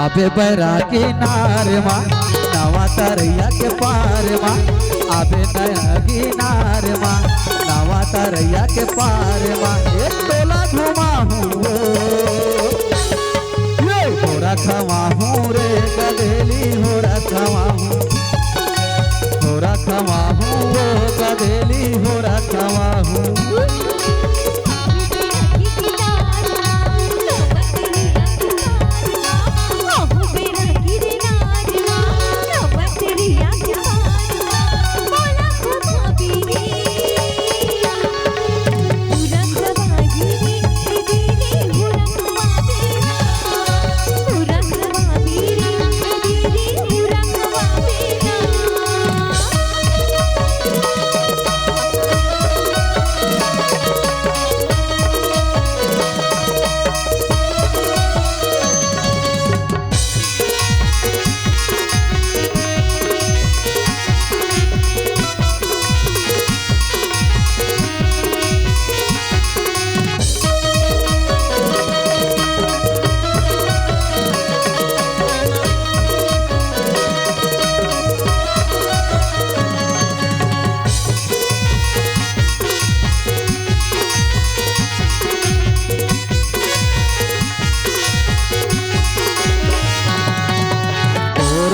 आबे बैरागी नार माँ नवा तरैया के पार माँ। आबे नया नार माँ नवा तरैया के पार माँ। एक टोला घुमा हूँ हो रखवा हूँ रे गदेली हो रखवा हूँ। हो रखवा हूँ वो गदेली हो रखवा हूँ।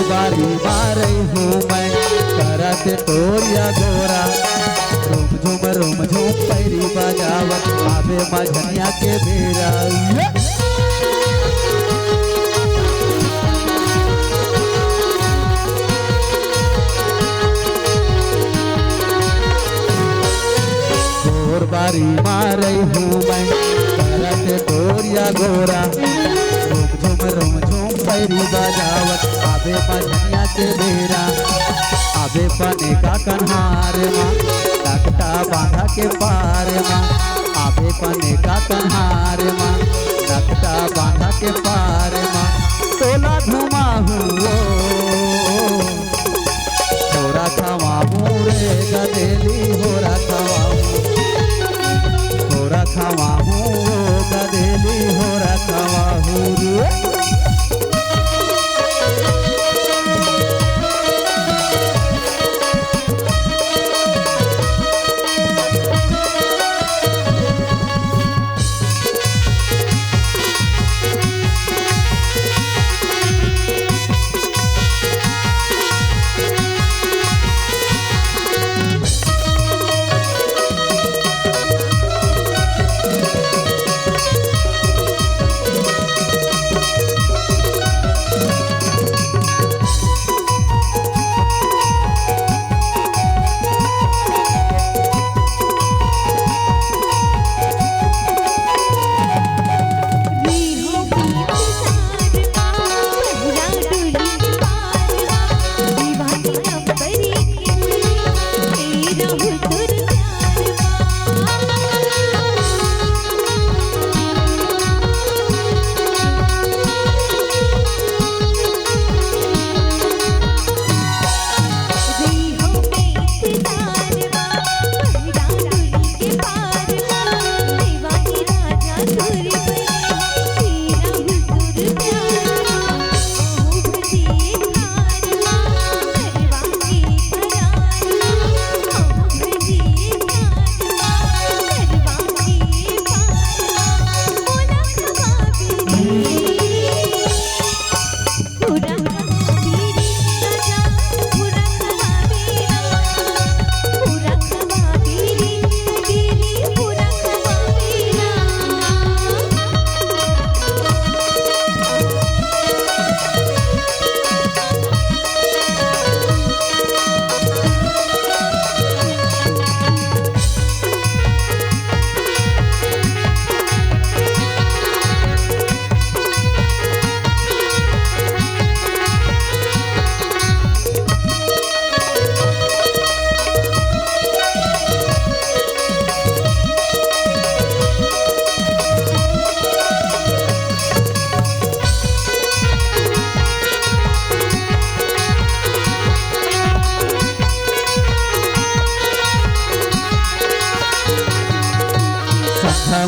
बारी मारे हूँ मैं करत तोरिया गोरा। रूम झूम पैरी बजावत आबे मझनिया के बेरा। बारी मारे हूँ मैं करत तोरिया गोरा। रूम झूम पैरी बजावत आबे मझनिया के बेरा। आबे पने का कन्हार माँ डकटा बांधा के पार माँ। आबे पने का कन्हार माँ डकटा बांधा के पार माँ। टोला घुमा हूँ हो रखवा हूँ रे गदेली हो रखवा हूँ। हो रखवा हूँ गदेली हो रखवा हूँ।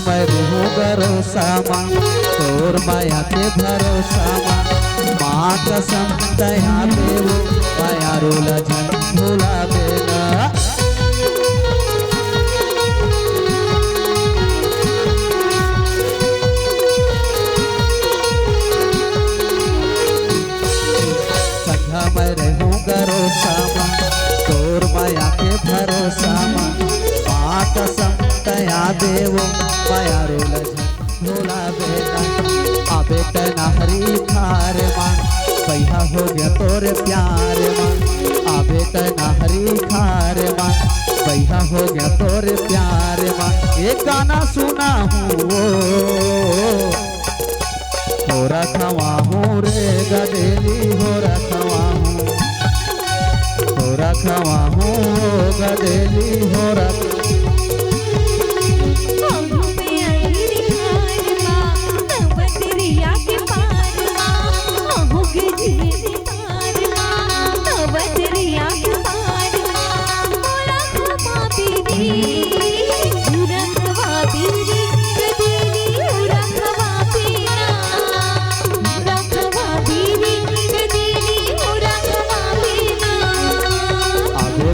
मैं रहूँ भरोसा माँ तोर माया के भरोसा माँ। कसम दया देवो मायारो लजन भूला देना संघा मैं रहूं भरोसा मां तोर माया के भरोसा मां माँ कसम दया देवो मायारो लजन भूला देना आबे तनहरी खार मां भैया हो गया तोरे प्यार मां आबे तनहरी खार मां भैया हो गया तोरे प्यार मां एक गाना सुना हूँ हो रखवा हूँ रे गदेली हो रखवा हूँ गदेली हो रख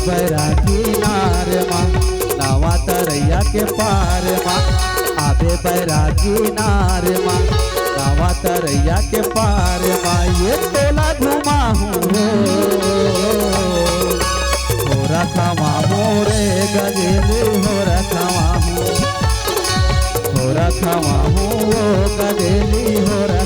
बैरागी नार माँ नवा तरैया के पार माँ आबे बैरागी नार माँ नवा तरैया के पार माँ ये टोला घुमा हूँ हो रखवा हूँ रे गजेली हो रखवा हूँ गजेली हो रखवा